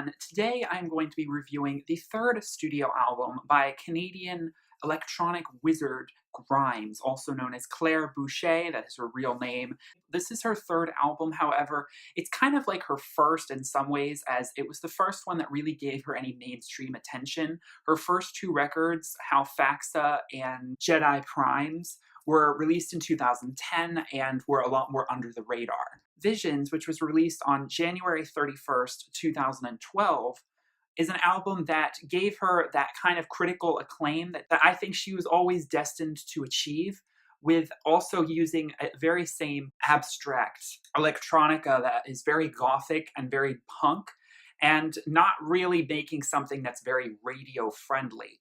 everyone. Today I'm going to be reviewing the third studio album by Canadian electronic wizard Grimes, also known as Claire Boucher. That is her real name. This is her third album, however. It's kind of like her first in some ways, as it was the first one that really gave her any mainstream attention. Her first two records, How Faxa and Jedi Primes, were released in 2010 and were a lot more under the radar. Visions, which was released on January 31st, 2012, is an album that gave her that kind of critical acclaim that I think she was always destined to achieve, with also using a very same abstract electronica that is very gothic and very punk, and not really making something that's very radio friendly.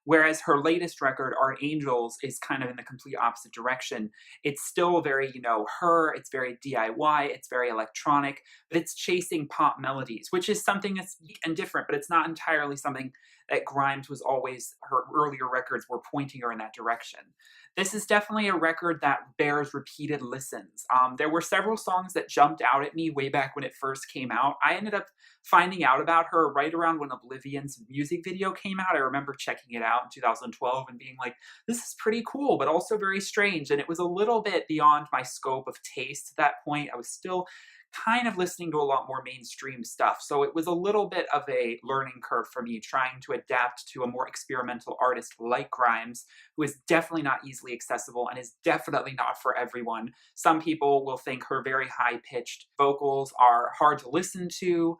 Whereas her latest record, Art Angels, is kind of in the complete opposite direction. It's still very, her, it's very DIY, it's very electronic, but it's chasing pop melodies, which is something that's unique and different, but it's not entirely something that Grimes was always, her earlier records were pointing her in that direction. This is definitely a record that bears repeated listens. There were several songs that jumped out at me way back when it first came out. I ended up finding out about her right around when Oblivion's music video came out. I remember checking it out in 2012 and being like, this is pretty cool, but also very strange. And it was a little bit beyond my scope of taste at that point. I was still kind of listening to a lot more mainstream stuff. So it was a little bit of a learning curve for me trying to adapt to a more experimental artist like Grimes, who is definitely not easily accessible and is definitely not for everyone. Some people will think her very high-pitched vocals are hard to listen to.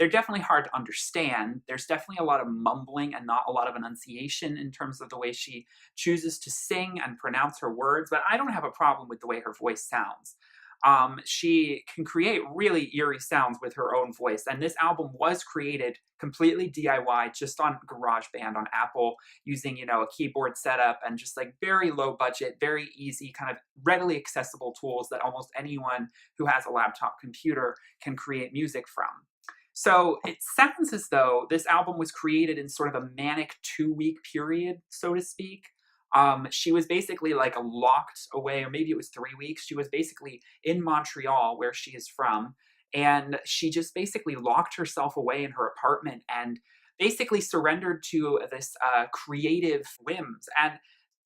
They're definitely hard to understand. There's definitely a lot of mumbling and not a lot of enunciation in terms of the way she chooses to sing and pronounce her words, but I don't have a problem with the way her voice sounds. She can create really eerie sounds with her own voice, and this album was created completely DIY, just on GarageBand on Apple, using, a keyboard setup and just like very low budget, very easy, kind of readily accessible tools that almost anyone who has a laptop computer can create music from. So it sounds as though this album was created in sort of a manic 2-week period, so to speak. She was basically like locked away, or maybe it was 3 weeks. She was basically in Montreal, where she is from, and she just basically locked herself away in her apartment and basically surrendered to this creative whims, and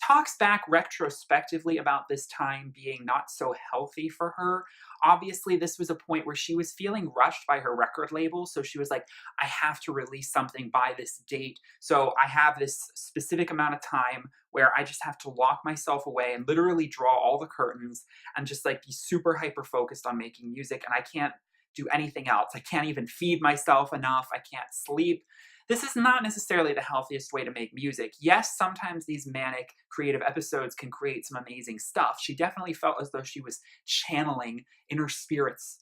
talks back retrospectively about this time being not so healthy for her. Obviously, this was a point where she was feeling rushed by her record label, so she was like, I have to release something by this date, so I have this specific amount of time where I just have to lock myself away and literally draw all the curtains and just like be super hyper focused on making music, and I can't do anything else. I can't even feed myself enough. I can't sleep. This is not necessarily the healthiest way to make music. Yes, sometimes these manic creative episodes can create some amazing stuff. She definitely felt as though she was channeling inner spirits,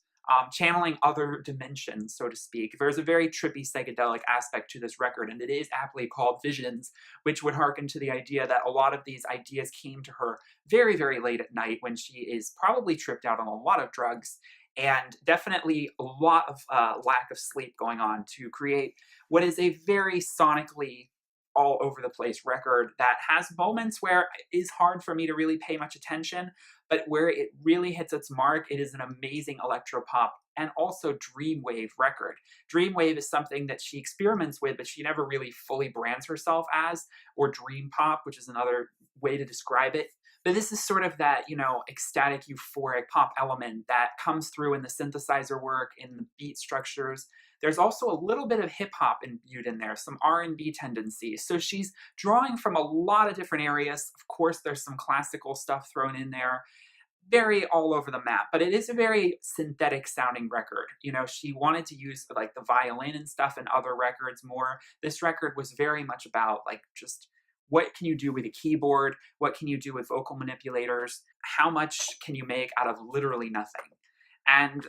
channeling other dimensions, so to speak. There's a very trippy psychedelic aspect to this record, and it is aptly called Visions, which would harken to the idea that a lot of these ideas came to her very, very late at night when she is probably tripped out on a lot of drugs, and definitely a lot of lack of sleep going on to create what is a very sonically all over the place record that has moments where it is hard for me to really pay much attention, but where it really hits its mark, it is an amazing electropop and also dreamwave record. Dreamwave is something that she experiments with, but she never really fully brands herself as, or dream pop, which is another way to describe it. But this is sort of that, ecstatic, euphoric pop element that comes through in the synthesizer work, in the beat structures. There's also a little bit of hip-hop imbued in there, some R&B tendencies. So she's drawing from a lot of different areas. Of course, there's some classical stuff thrown in there. Very all over the map, but it is a very synthetic sounding record. She wanted to use like the violin and stuff in other records more. This record was very much about like just what can you do with a keyboard? What can you do with vocal manipulators? How much can you make out of literally nothing? And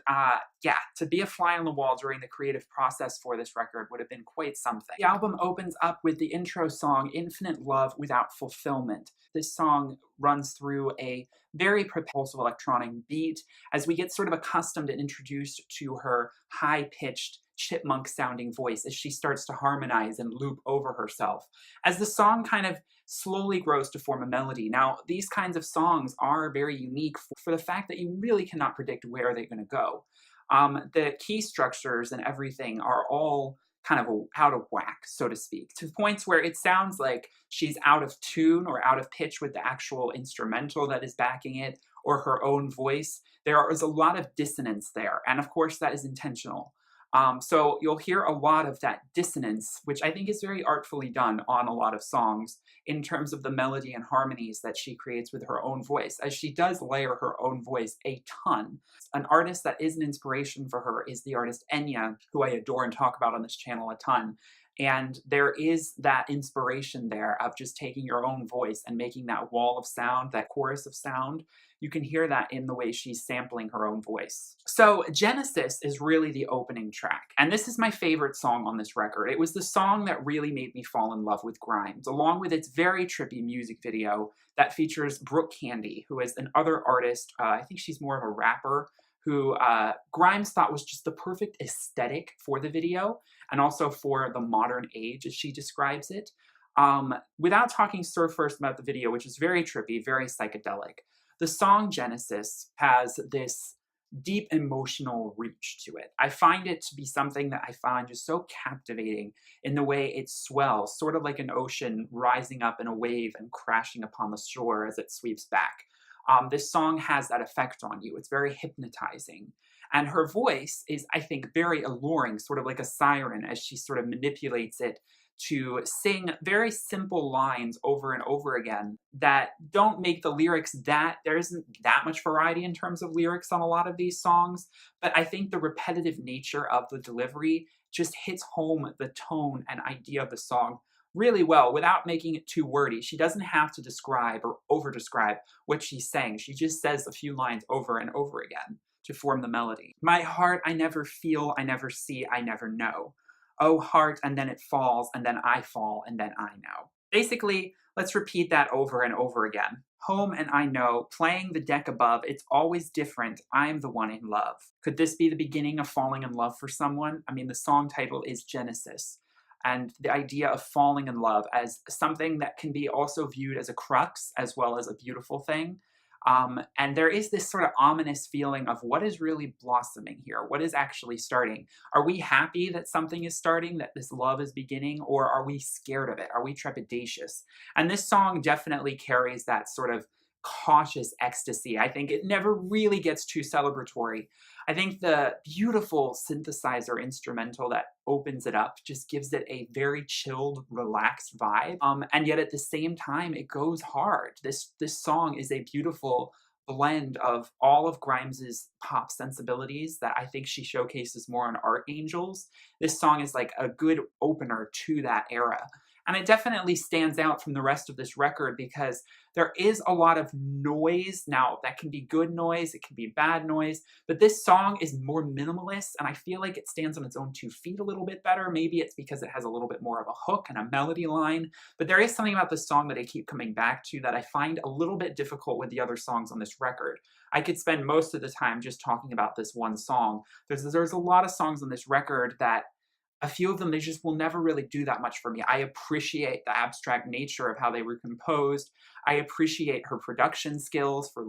to be a fly on the wall during the creative process for this record would have been quite something. The album opens up with the intro song, Infinite Love Without Fulfillment. This song runs through a very propulsive electronic beat as we get sort of accustomed and introduced to her high-pitched, chipmunk-sounding voice as she starts to harmonize and loop over herself. As the song kind of slowly grows to form a melody. Now, these kinds of songs are very unique for the fact that you really cannot predict where they're going to go. The key structures and everything are all kind of out of whack, so to speak, to points where it sounds like she's out of tune or out of pitch with the actual instrumental that is backing it or her own voice. There is a lot of dissonance there, and of course that is intentional. So you'll hear a lot of that dissonance, which I think is very artfully done on a lot of songs in terms of the melody and harmonies that she creates with her own voice, as she does layer her own voice a ton. An artist that is an inspiration for her is the artist Enya, who I adore and talk about on this channel a ton. And there is that inspiration there of just taking your own voice and making that wall of sound, that chorus of sound. You can hear that in the way she's sampling her own voice. So Genesis is really the opening track, and this is my favorite song on this record. It was the song that really made me fall in love with Grimes, along with its very trippy music video that features Brooke Candy, who is another artist. I think she's more of a rapper, who Grimes thought was just the perfect aesthetic for the video, and also for the modern age, as she describes it. Without talking first about the video, which is very trippy, very psychedelic, the song Genesis has this deep emotional reach to it. I find it to be something that I find just so captivating in the way it swells, sort of like an ocean rising up in a wave and crashing upon the shore as it sweeps back. This song has that effect on you. It's very hypnotizing. And her voice is, I think, very alluring, sort of like a siren as she sort of manipulates it to sing very simple lines over and over again that don't make the lyrics there isn't that much variety in terms of lyrics on a lot of these songs, but I think the repetitive nature of the delivery just hits home the tone and idea of the song really well without making it too wordy. She doesn't have to describe or over-describe what she's saying. She just says a few lines over and over again to form the melody. My heart, I never feel, I never see, I never know. Oh, heart, and then it falls, and then I fall, and then I know. Basically, let's repeat that over and over again. Home and I know, playing the deck above, it's always different, I'm the one in love. Could this be the beginning of falling in love for someone? I mean, the song title is Genesis, and the idea of falling in love as something that can be also viewed as a crux as well as a beautiful thing. And there is this sort of ominous feeling of what is really blossoming here? What is actually starting? Are we happy that something is starting, that this love is beginning, or are we scared of it? Are we trepidatious? And this song definitely carries that sort of cautious ecstasy. I think it never really gets too celebratory. I think the beautiful synthesizer instrumental that opens it up just gives it a very chilled, relaxed vibe. And yet at the same time, it goes hard. This song is a beautiful blend of all of Grimes's pop sensibilities that I think she showcases more on Archangels. This song is like a good opener to that era. And it definitely stands out from the rest of this record because there is a lot of noise. Now, that can be good noise, it can be bad noise, but this song is more minimalist, and I feel like it stands on its own 2 feet a little bit better. Maybe it's because it has a little bit more of a hook and a melody line, but there is something about this song that I keep coming back to that I find a little bit difficult with the other songs on this record. I could spend most of the time just talking about this one song. There's a lot of songs on this record that a few of them, they just will never really do that much for me. I appreciate the abstract nature of how they were composed. I appreciate her production skills for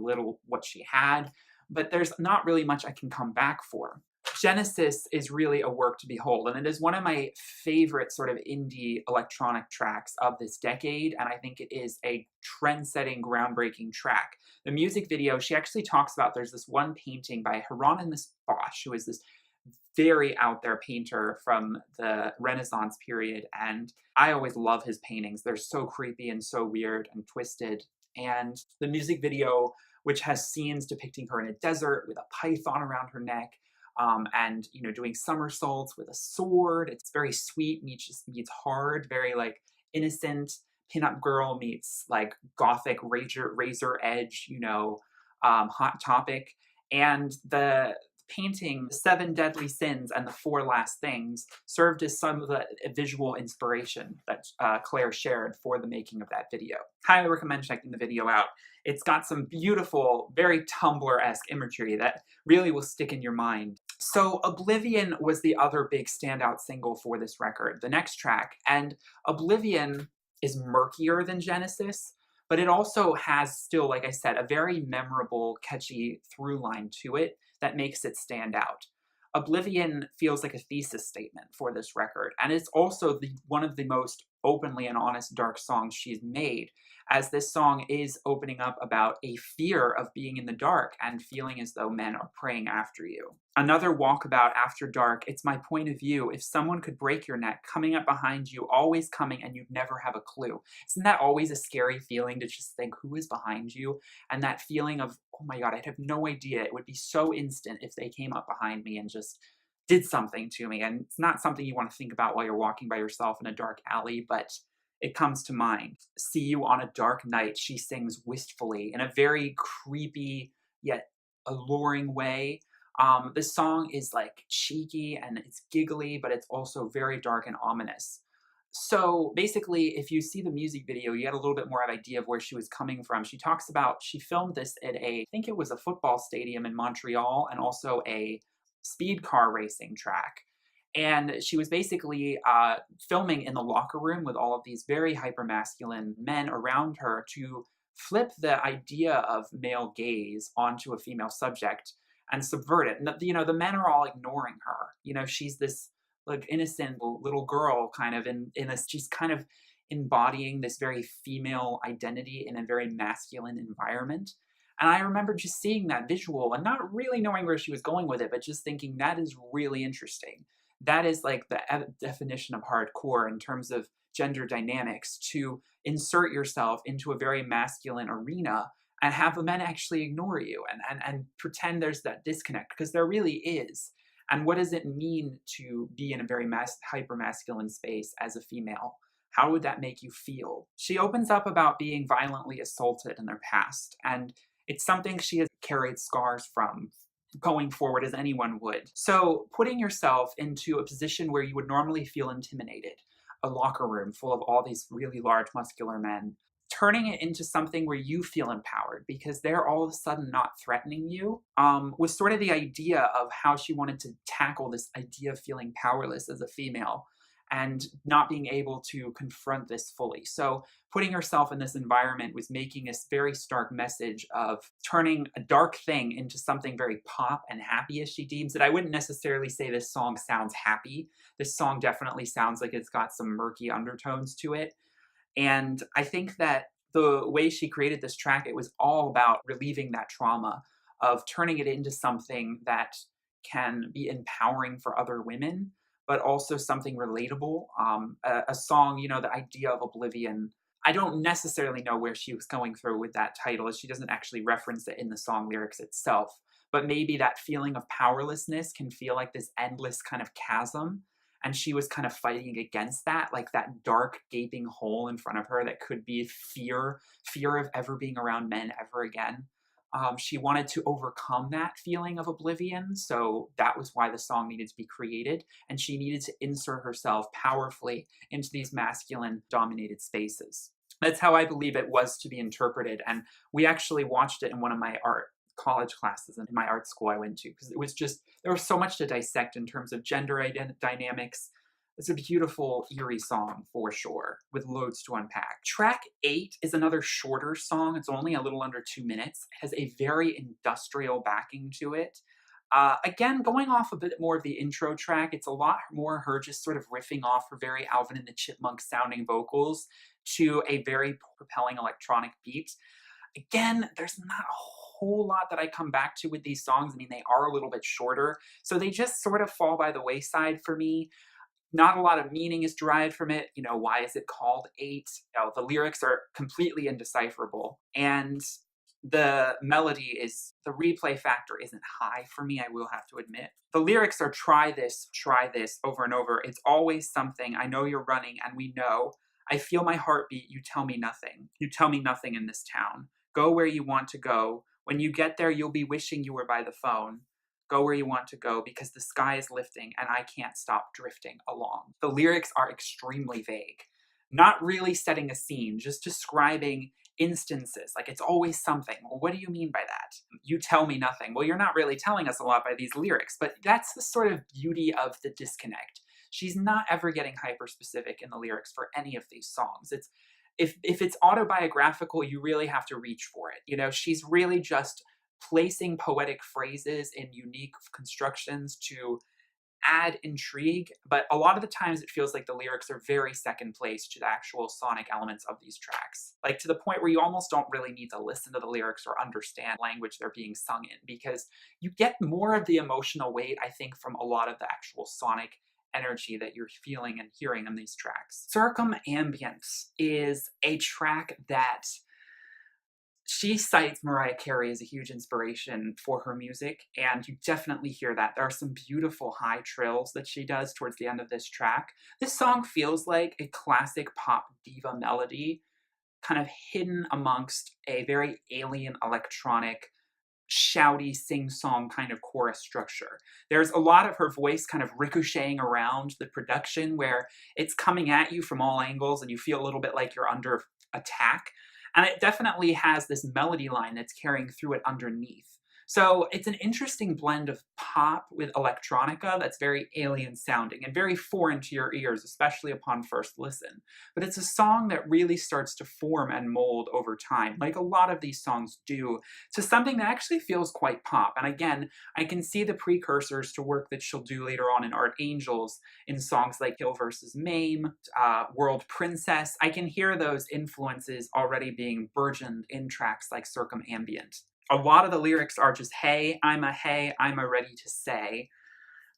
what she had, but there's not really much I can come back for. Genesis is really a work to behold, and it is one of my favorite sort of indie electronic tracks of this decade, and I think it is a trend-setting, groundbreaking track. The music video, she actually talks about, there's this one painting by Hieronymus Bosch, who is this very out there painter from the Renaissance period, and I always love his paintings. They're so creepy and so weird and twisted. And the music video, which has scenes depicting her in a desert with a python around her neck, and doing somersaults with a sword. It's very sweet meets hard, very like innocent pinup girl meets like gothic razor edge, hot topic. And the painting, The Seven Deadly Sins and the Four Last Things, served as some of the visual inspiration that Claire shared for the making of that video. Highly recommend checking the video out. It's got some beautiful, very Tumblr-esque imagery that really will stick in your mind. So Oblivion was the other big standout single for this record, the next track, and Oblivion is murkier than Genesis, but it also has still, like I said, a very memorable, catchy through line to it that makes it stand out. Oblivion feels like a thesis statement for this record, and it's also one of the most openly and honest dark songs she's made, as this song is opening up about a fear of being in the dark and feeling as though men are preying after you. Another walkabout after dark, it's my point of view. If someone could break your neck, coming up behind you, always coming, and you'd never have a clue. Isn't that always a scary feeling to just think who is behind you? And that feeling of, oh my God, I'd have no idea. It would be so instant if they came up behind me and just did something to me. And it's not something you want to think about while you're walking by yourself in a dark alley, but it comes to mind. See you on a dark night, she sings wistfully in a very creepy yet alluring way. This song is like cheeky and it's giggly, but it's also very dark and ominous. So basically, if you see the music video, you get a little bit more of an idea of where she was coming from. She talks about she filmed this at I think it was a football stadium in Montreal and also a speed car racing track. And she was basically filming in the locker room with all of these very hypermasculine men around her to flip the idea of male gaze onto a female subject and subvert it. And the men are all ignoring her. She's this like innocent little girl kind of in a she's kind of embodying this very female identity in a very masculine environment. And I remember just seeing that visual and not really knowing where she was going with it, but just thinking that is really interesting. That is like the definition of hardcore in terms of gender dynamics, to insert yourself into a very masculine arena and have the men actually ignore you and pretend there's that disconnect, because there really is. And what does it mean to be in a very hyper masculine space as a female? How would that make you feel? She opens up about being violently assaulted in their past, and it's something she has carried scars from going forward as anyone would. So putting yourself into a position where you would normally feel intimidated, a locker room full of all these really large muscular men, turning it into something where you feel empowered because they're all of a sudden not threatening you, was sort of the idea of how she wanted to tackle this idea of feeling powerless as a female and not being able to confront this fully. So putting herself in this environment was making this very stark message of turning a dark thing into something very pop and happy, as she deems it. I wouldn't necessarily say this song sounds happy. This song definitely sounds like it's got some murky undertones to it. And I think that the way she created this track, it was all about relieving that trauma, of turning it into something that can be empowering for other women, but also something relatable. A song, the idea of Oblivion. I don't necessarily know where she was going through with that title, as she doesn't actually reference it in the song lyrics itself. But maybe that feeling of powerlessness can feel like this endless kind of chasm. And she was kind of fighting against that, like that dark, gaping hole in front of her that could be fear of ever being around men ever again. She wanted to overcome that feeling of oblivion, so that was why the song needed to be created, and she needed to insert herself powerfully into these masculine-dominated spaces. That's how I believe it was to be interpreted, and we actually watched it in one of my art college classes in my art school I went to, because it was just, there was so much to dissect in terms of gender dynamics. It's a beautiful, eerie song for sure, with loads to unpack. Track 8 is another shorter song. It's only a little under 2 minutes. It has a very industrial backing to it. Again, going off a bit more of the intro track, it's a lot more her just sort of riffing off her very Alvin and the Chipmunks sounding vocals to a very propelling electronic beat. Again, there's not a whole lot that I come back to with these songs. I mean, they are a little bit shorter, so they just sort of fall by the wayside for me. Not a lot of meaning is derived from it. Why is it called 8? The lyrics are completely indecipherable. And the the replay factor isn't high for me, I will have to admit. The lyrics are try this, over and over. It's always something. I know you're running and we know. I feel my heartbeat. You tell me nothing. You tell me nothing in this town. Go where you want to go. When you get there, you'll be wishing you were by the phone. Go where you want to go because the sky is lifting and I can't stop drifting along. The lyrics are extremely vague, not really setting a scene, just describing instances. Like, it's always something. Well, what do you mean by that? You tell me nothing. Well, you're not really telling us a lot by these lyrics, but that's the sort of beauty of the disconnect. She's not ever getting hyper specific in the lyrics for any of these songs. If it's autobiographical, you really have to reach for it. She's really just placing poetic phrases in unique constructions to add intrigue, but a lot of the times it feels like the lyrics are very second place to the actual sonic elements of these tracks. Like to the point where you almost don't really need to listen to the lyrics or understand language they're being sung in, because you get more of the emotional weight, I think, from a lot of the actual sonic energy that you're feeling and hearing in these tracks. Circumambience is a track that she cites Mariah Carey as a huge inspiration for her music, and you definitely hear that. There are some beautiful high trills that she does towards the end of this track. This song feels like a classic pop diva melody, kind of hidden amongst a very alien electronic, shouty sing-song kind of chorus structure. There's a lot of her voice kind of ricocheting around the production where it's coming at you from all angles and you feel a little bit like you're under attack. And it definitely has this melody line that's carrying through it underneath. So it's an interesting blend of pop with electronica that's very alien sounding and very foreign to your ears, especially upon first listen. But it's a song that really starts to form and mold over time, like a lot of these songs do, to something that actually feels quite pop. And again, I can see the precursors to work that she'll do later on in Art Angels in songs like Kill vs. Maim, World Princess. I can hear those influences already being burgeoned in tracks like Circumambient. A lot of the lyrics are just, hey, I'm a ready to say,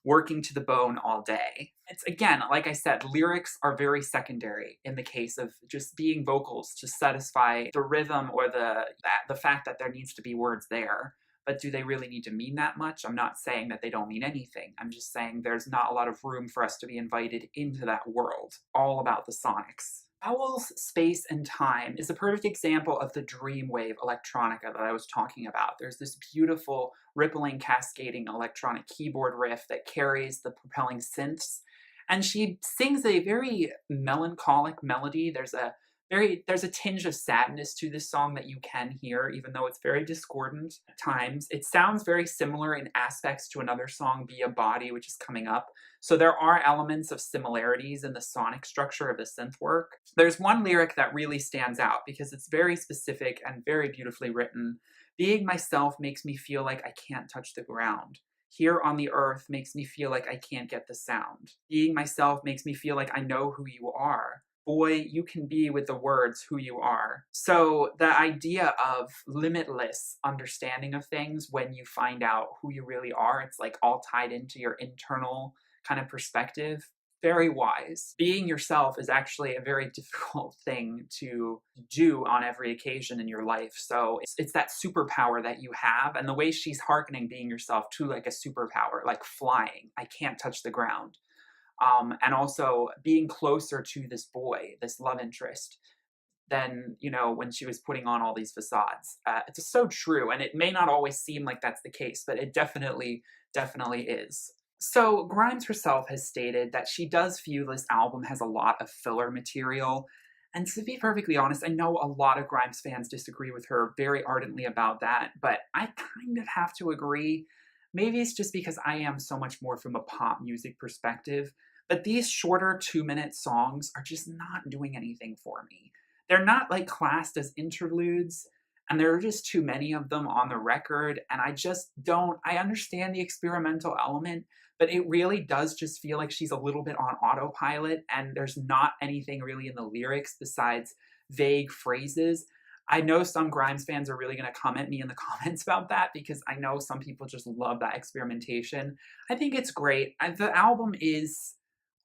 working to the bone all day. It's, again, like I said, lyrics are very secondary in the case of just being vocals to satisfy the rhythm or the fact that there needs to be words there. But do they really need to mean that much? I'm not saying that they don't mean anything. I'm just saying there's not a lot of room for us to be invited into that world. All about the sonics. Vowels, Space, and Time is a perfect example of the dreamwave electronica that I was talking about. There's this beautiful, rippling, cascading electronic keyboard riff that carries the propelling synths, and she sings a very melancholic melody. There's a tinge of sadness to this song that you can hear, even though it's very discordant at times. It sounds very similar in aspects to another song, Be a Body, which is coming up. So there are elements of similarities in the sonic structure of the synth work. There's one lyric that really stands out because it's very specific and very beautifully written. Being myself makes me feel like I can't touch the ground. Here on the earth makes me feel like I can't get the sound. Being myself makes me feel like I know who you are. Boy, you can be with the words who you are. So the idea of limitless understanding of things when you find out who you really are, it's like all tied into your internal kind of perspective. Very wise. Being yourself is actually a very difficult thing to do on every occasion in your life. So it's that superpower that you have, and the way she's hearkening being yourself to like a superpower, like flying. I can't touch the ground. And also being closer to this boy, this love interest, than, when she was putting on all these facades. It's so true, and it may not always seem like that's the case, but it definitely is. So Grimes herself has stated that she does view this album has a lot of filler material, and to be perfectly honest, I know a lot of Grimes fans disagree with her very ardently about that, but I kind of have to agree. Maybe it's just because I am so much more from a pop music perspective, but these shorter 2-minute songs are just not doing anything for me. They're not like classed as interludes, and there are just too many of them on the record, and I understand the experimental element, but it really does just feel like she's a little bit on autopilot, and there's not anything really in the lyrics besides vague phrases. I know some Grimes fans are really going to come at me in the comments about that because I know some people just love that experimentation. I think it's great. The album is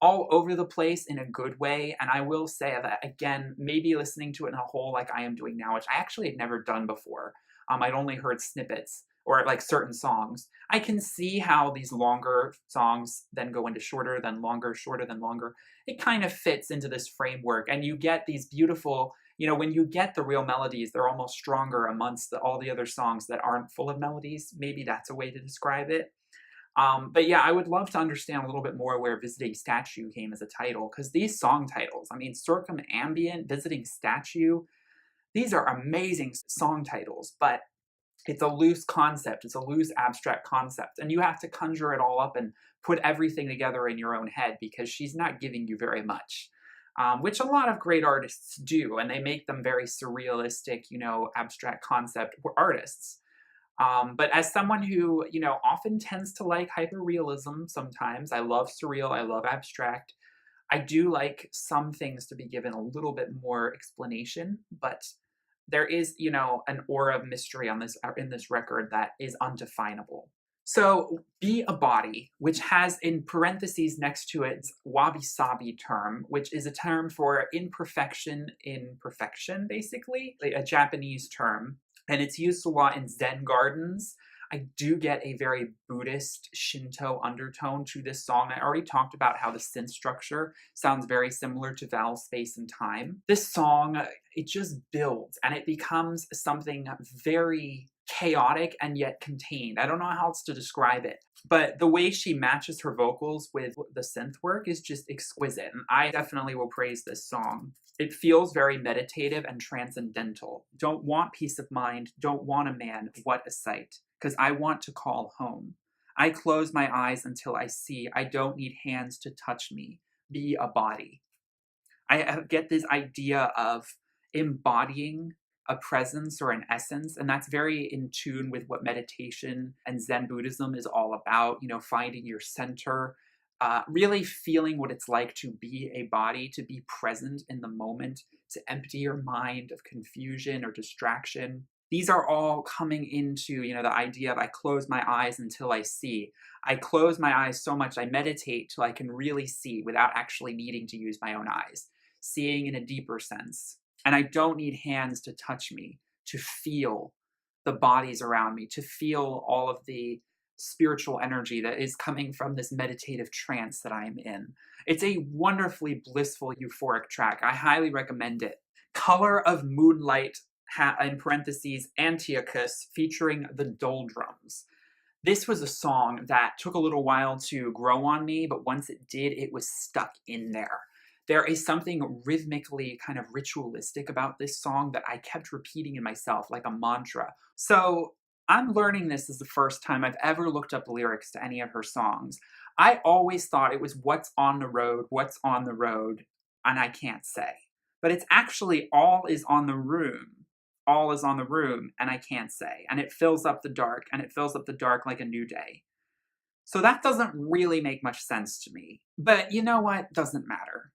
all over the place in a good way, and I will say that, again, maybe listening to it in a whole like I am doing now, which I actually had never done before. I'd only heard snippets or like certain songs. I can see how these longer songs then go into shorter, then longer, shorter, then longer. It kind of fits into this framework, and you get these beautiful, when you get the real melodies, they're almost stronger amongst all the other songs that aren't full of melodies. Maybe that's a way to describe it. But yeah, I would love to understand a little bit more where Visiting Statue came as a title, because these song titles, Circumambient, Visiting Statue, these are amazing song titles, but it's a loose concept. It's a loose abstract concept, and you have to conjure it all up and put everything together in your own head because she's not giving you very much. Which a lot of great artists do, and they make them very surrealistic, abstract concept artists. But as someone who, often tends to like hyperrealism sometimes, I love surreal, I love abstract. I do like some things to be given a little bit more explanation, but there is, an aura of mystery on this in this record that is undefinable. So, be a body, which has in parentheses next to it wabi sabi term, which is a term for imperfection in perfection, basically, like a Japanese term. And it's used a lot in Zen gardens. I do get a very Buddhist Shinto undertone to this song. I already talked about how the synth structure sounds very similar to Vowel, Space, and Time. This song, it just builds and it becomes something very chaotic and yet contained. I don't know how else to describe it, but the way she matches her vocals with the synth work is just exquisite. And I definitely will praise this song. It feels very meditative and transcendental. Don't want peace of mind, don't want a man, what a sight, because I want to call home. I close my eyes until I see, I don't need hands to touch me, be a body. I get this idea of embodying a presence or an essence, and that's very in tune with what meditation and Zen Buddhism is all about, finding your center, really feeling what it's like to be a body, to be present in the moment, to empty your mind of confusion or distraction. These are all coming into, the idea of I close my eyes until I see. I close my eyes so much, I meditate till I can really see without actually needing to use my own eyes, seeing in a deeper sense. And I don't need hands to touch me, to feel the bodies around me, to feel all of the spiritual energy that is coming from this meditative trance that I'm in. It's a wonderfully blissful, euphoric track. I highly recommend it. Color of Moonlight, in parentheses, Antiochus, featuring the Doldrums. This was a song that took a little while to grow on me, but once it did, it was stuck in there. There is something rhythmically kind of ritualistic about this song that I kept repeating in myself like a mantra. So I'm learning this is the first time I've ever looked up lyrics to any of her songs. I always thought it was what's on the road, and I can't say. But it's actually all is on the room. All is on the room, and I can't say. And it fills up the dark, and it fills up the dark like a new day. So that doesn't really make much sense to me. But you know what? Doesn't matter.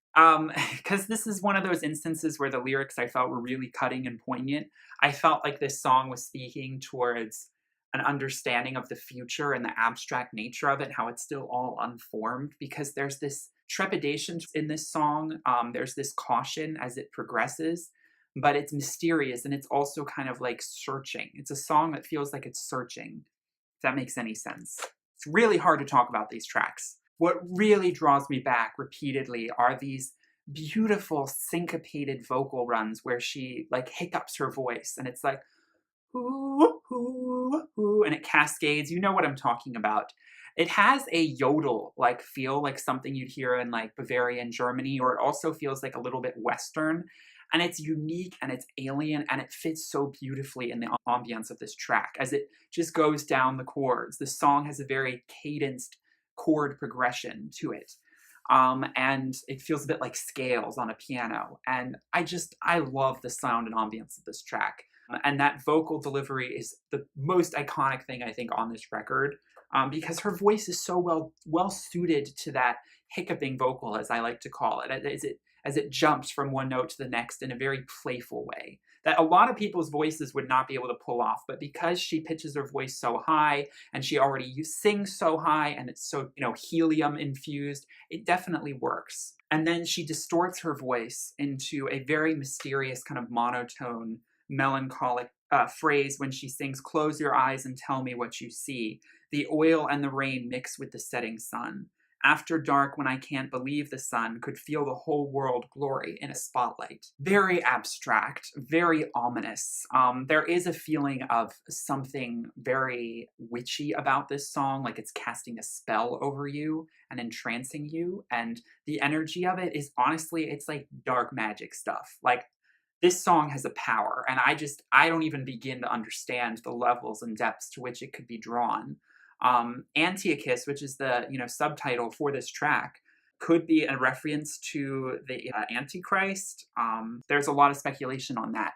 Because this is one of those instances where the lyrics I felt were really cutting and poignant. I felt like this song was speaking towards an understanding of the future and the abstract nature of it, how it's still all unformed, because there's this trepidation in this song. There's this caution as it progresses, but it's mysterious and it's also kind of like searching. It's a song that feels like it's searching, if that makes any sense. It's really hard to talk about these tracks. What really draws me back repeatedly are these beautiful syncopated vocal runs where she like hiccups her voice and it's like, ooh, ooh, ooh, and it cascades. You know what I'm talking about. It has a yodel like feel, like something you'd hear in like Bavarian Germany, or it also feels like a little bit Western. And it's unique and it's alien and it fits so beautifully in the ambience of this track as it just goes down the chords. The song has a very cadenced chord progression to it. And it feels a bit like scales on a piano. And I love the sound and ambience of this track. And that vocal delivery is the most iconic thing I think on this record, because her voice is so well suited to that hiccuping vocal, as I like to call it, as it jumps from one note to the next in a very playful way that a lot of people's voices would not be able to pull off. But because she pitches her voice so high and she already sings so high and it's so, helium infused, it definitely works. And then she distorts her voice into a very mysterious kind of monotone, melancholic phrase when she sings, "Close your eyes and tell me what you see. The oil and the rain mix with the setting sun. After dark, when I can't believe the sun, could feel the whole world glory in a spotlight." Very abstract, very ominous. There is a feeling of something very witchy about this song, like it's casting a spell over you and entrancing you. And the energy of it is honestly, it's like dark magic stuff. Like, this song has a power, and I don't even begin to understand the levels and depths to which it could be drawn. Antiochus, which is the subtitle for this track, could be a reference to the Antichrist. There's a lot of speculation on that.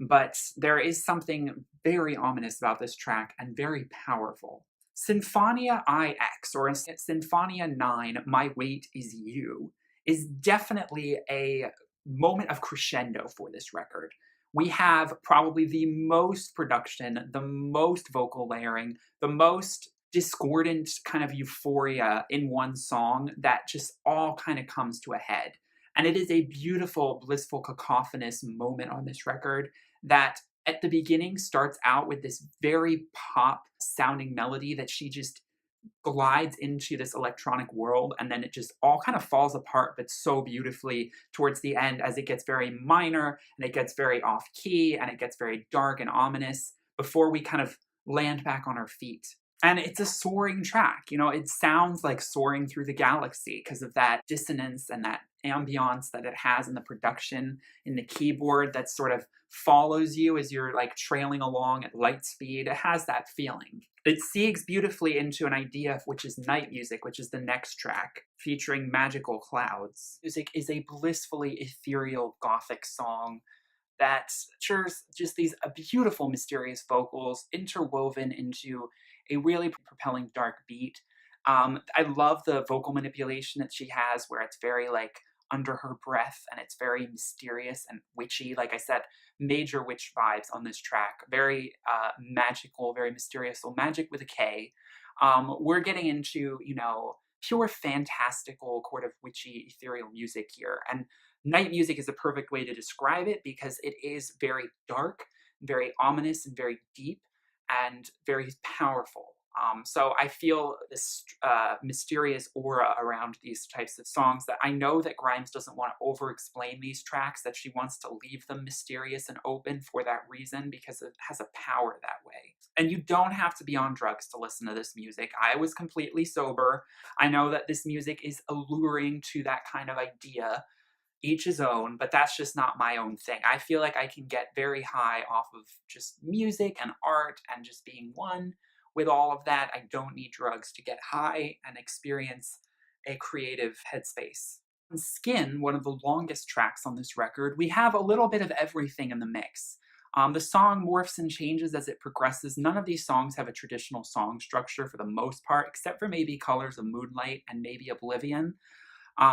but there is something very ominous about this track and very powerful. Symphonia IX, or Symphonia IX, My Weight Is You, is definitely a moment of crescendo for this record. We have probably the most production, the most vocal layering, the most discordant kind of euphoria in one song that just all kind of comes to a head. And it is a beautiful, blissful, cacophonous moment on this record that at the beginning starts out with this very pop sounding melody that she just glides into this electronic world, and then it just all kind of falls apart, but so beautifully towards the end as it gets very minor and it gets very off key and it gets very dark and ominous before we kind of land back on our feet. And it's a soaring track, you know, it sounds like soaring through the galaxy because of that dissonance and that ambiance that it has in the production, in the keyboard that sort of follows you as you're like trailing along at light speed. It has that feeling. It segues beautifully into an idea which is night music, which is the next track, featuring magical clouds. Music is a blissfully ethereal gothic song that features just these beautiful, mysterious vocals interwoven into a really propelling dark beat. I love the vocal manipulation that she has, where it's very like under her breath and it's very mysterious and witchy. Like I said, major witch vibes on this track. Very magical, very mysterious. So magic with a K. We're getting into, you know, pure fantastical, sort of witchy, ethereal music here. And night music is a perfect way to describe it because it is very dark, very ominous, and very deep, and very powerful. So I feel this mysterious aura around these types of songs that I know that Grimes doesn't want to over-explain these tracks, that she wants to leave them mysterious and open for that reason because it has a power that way. And you don't have to be on drugs to listen to this music. I was completely sober. I know that this music is alluring to that kind of idea, each his own, but that's just not my own thing. I feel like I can get very high off of just music and art and just being one with all of that. I don't need drugs to get high and experience a creative headspace. On Skin, one of the longest tracks on this record, we have a little bit of everything in the mix. The song morphs and changes as it progresses. None of these songs have a traditional song structure for the most part, except for maybe Colors of Moonlight and maybe Oblivion,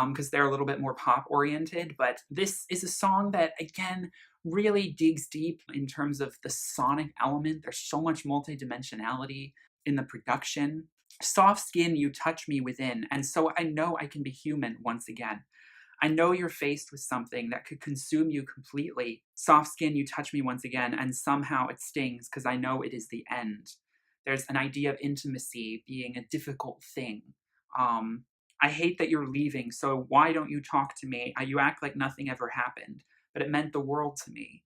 because they're a little bit more pop oriented. But this is a song that, again, really digs deep in terms of the sonic element. There's so much multidimensionality in the production. Soft skin, you touch me within, and so I know I can be human once again. I know you're faced with something that could consume you completely. Soft skin, you touch me once again, and somehow it stings because I know it is the end. There's an idea of intimacy being a difficult thing. I hate that you're leaving, so why don't you talk to me? You act like nothing ever happened, but it meant the world to me.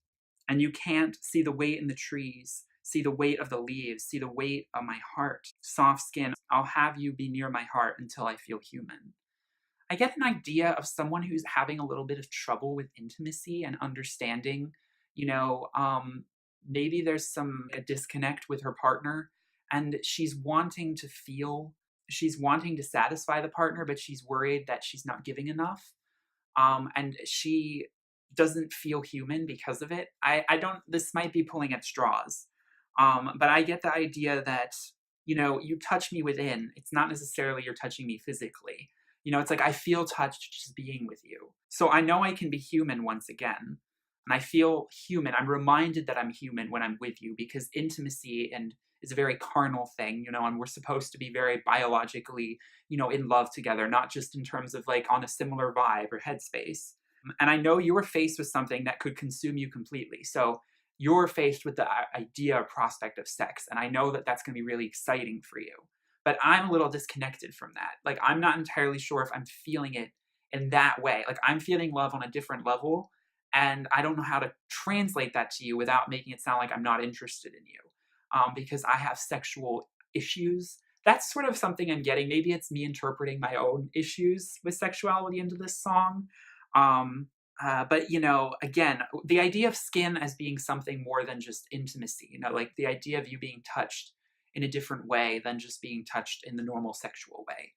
And you can't see the weight in the trees, see the weight of the leaves, see the weight of my heart. Soft skin, I'll have you be near my heart until I feel human. I get an idea of someone who's having a little bit of trouble with intimacy and understanding, you know, maybe there's a disconnect with her partner and she's wanting to satisfy the partner, but she's worried that she's not giving enough. And she doesn't feel human because of it. I don't, this might be pulling at straws. But I get the idea that, you know, you touch me within. It's not necessarily you're touching me physically. You know, it's like I feel touched just being with you. So I know I can be human once again. And I feel human. I'm reminded that I'm human when I'm with you because intimacy and is a very carnal thing, you know, and we're supposed to be very biologically, you know, in love together, not just in terms of like on a similar vibe or headspace. And I know you're faced with something that could consume you completely. So you're faced with the idea or prospect of sex. And I know that that's going to be really exciting for you. But I'm a little disconnected from that. Like, I'm not entirely sure if I'm feeling it in that way. Like, I'm feeling love on a different level. And I don't know how to translate that to you without making it sound like I'm not interested in you. Because I have sexual issues. That's sort of something I'm getting. Maybe it's me interpreting my own issues with sexuality into this song. But, you know, again, the idea of skin as being something more than just intimacy, you know, like the idea of you being touched in a different way than just being touched in the normal sexual way,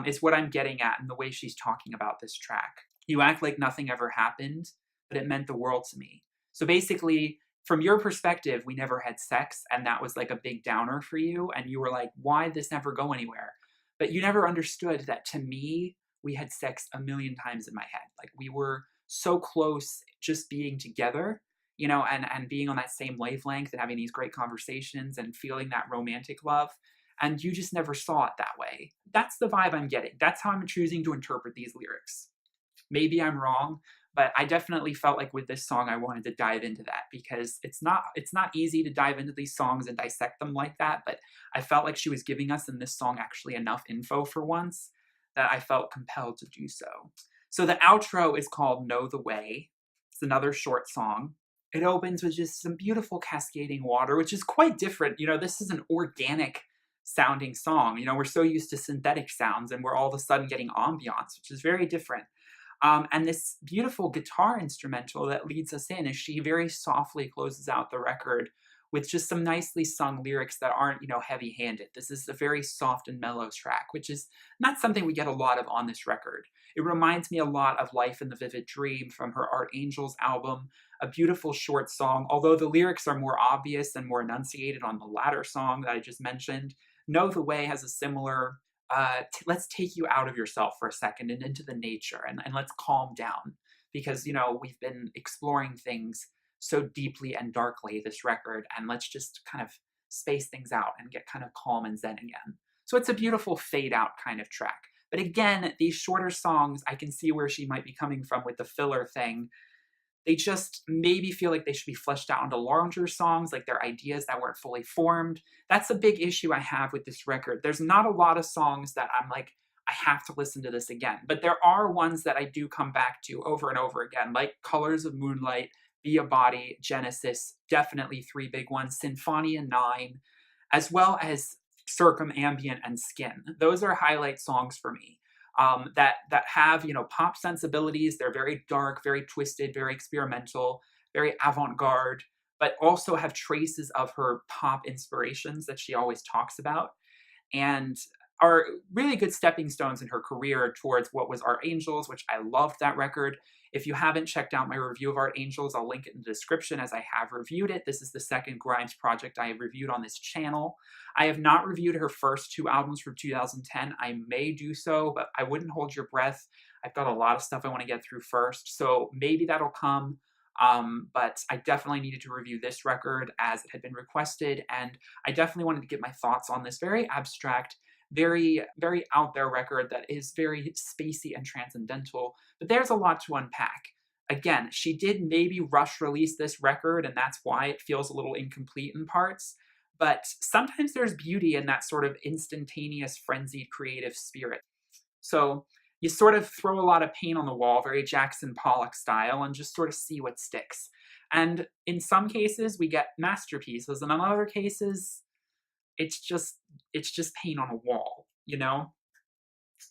is what I'm getting at in the way she's talking about this track. You act like nothing ever happened, but it meant the world to me. So basically, from your perspective, we never had sex, and that was like a big downer for you, and you were like, why did this never go anywhere? But you never understood that to me, we had sex a million times in my head. Like we were so close just being together, you know, and being on that same wavelength and having these great conversations and feeling that romantic love. And you just never saw it that way. That's the vibe I'm getting. That's how I'm choosing to interpret these lyrics. Maybe I'm wrong, but I definitely felt like with this song I wanted to dive into that because it's not easy to dive into these songs and dissect them like that, but I felt like she was giving us in this song actually enough info for once that I felt compelled to do so. So the outro is called Know the Way. It's another short song. It opens with just some beautiful cascading water, which is quite different. You know, this is an organic sounding song. You know, we're so used to synthetic sounds and we're all of a sudden getting ambiance, which is very different. And this beautiful guitar instrumental that leads us in as she very softly closes out the record with just some nicely sung lyrics that aren't, you know, heavy-handed. This is a very soft and mellow track, which is not something we get a lot of on this record. It reminds me a lot of Life in the Vivid Dream from her Art Angels album, a beautiful short song, although the lyrics are more obvious and more enunciated on the latter song that I just mentioned. Know the Way has a similar let's take you out of yourself for a second and into the nature and let's calm down because, you know, we've been exploring things so deeply and darkly this record, and let's just kind of space things out and get kind of calm and zen again. So it's a beautiful fade out kind of track. But again, these shorter songs, I can see where she might be coming from with the filler thing. They just maybe feel like they should be fleshed out into larger songs, like they're ideas that weren't fully formed. That's a big issue I have with this record. There's not a lot of songs that I'm like, I have to listen to this again. But there are ones that I do come back to over and over again, like Colors of Moonlight, Be a Body, Genesis, definitely three big ones, Symphonia IX, as well as Circumambient and Skin. Those are highlight songs for me. That have, you know, pop sensibilities. They're very dark, very twisted, very experimental, very avant-garde, but also have traces of her pop inspirations that she always talks about, and are really good stepping stones in her career towards what was Art Angels, which I loved that record. If you haven't checked out my review of Art Angels, I'll link it in the description as I have reviewed it. This is the second Grimes project I have reviewed on this channel. I have not reviewed her first two albums from 2010. I may do so, but I wouldn't hold your breath. I've got a lot of stuff I want to get through first, so maybe that'll come. But I definitely needed to review this record as it had been requested, and I definitely wanted to get my thoughts on this very abstract, very, very out there record that is very spacey and transcendental, but there's a lot to unpack. Again, she did maybe rush release this record, and that's why it feels a little incomplete in parts, but sometimes there's beauty in that sort of instantaneous, frenzied, creative spirit. So you sort of throw a lot of paint on the wall, very Jackson Pollock style, and just sort of see what sticks. And in some cases, we get masterpieces, and in other cases, it's just paint on a wall, you know?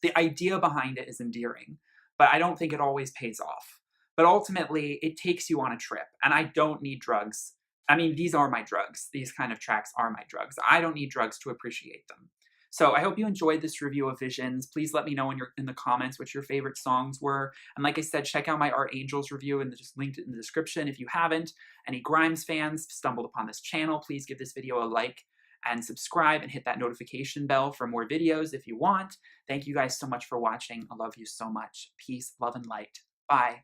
The idea behind it is endearing, but I don't think it always pays off. But ultimately, it takes you on a trip, and I don't need drugs. I mean, these are my drugs. These kind of tracks are my drugs. I don't need drugs to appreciate them. So I hope you enjoyed this review of Visions. Please let me know in the comments what your favorite songs were. And like I said, check out my Art Angels review and just linked it in the description if you haven't. Any Grimes fans stumbled upon this channel, please give this video a like and subscribe and hit that notification bell for more videos if you want. Thank you guys so much for watching. I love you so much. Peace, love, and light. Bye.